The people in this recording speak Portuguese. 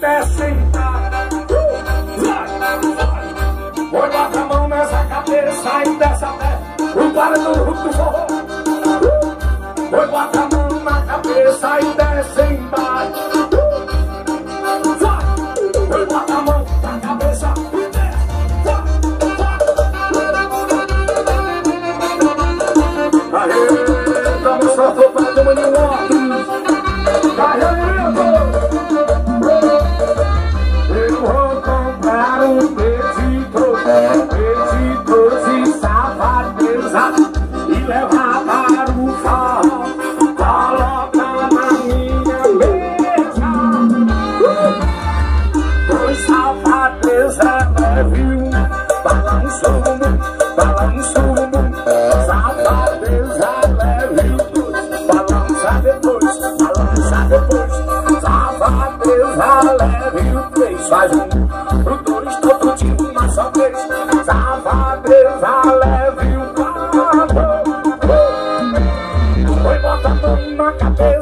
desce. Oi, bota a mão nessa cabeça e desce até o barulho do forró. Oi, bota a mão na cabeça e desce embaixo. Oi, bota a mão na cabeça e desce. Aê, estamos só soltando uma de moto. Eu vou comprar um petitoso e safadeza e levar para o farol. Coloca na minha mesa. Pois safadeza leve um balanço, safadeza leve dois, balança depois, safadeza leve o três, faz um pro dois, todo dia uma só vez, safadeza leve o quatro. Foi bota a mão na cabeça.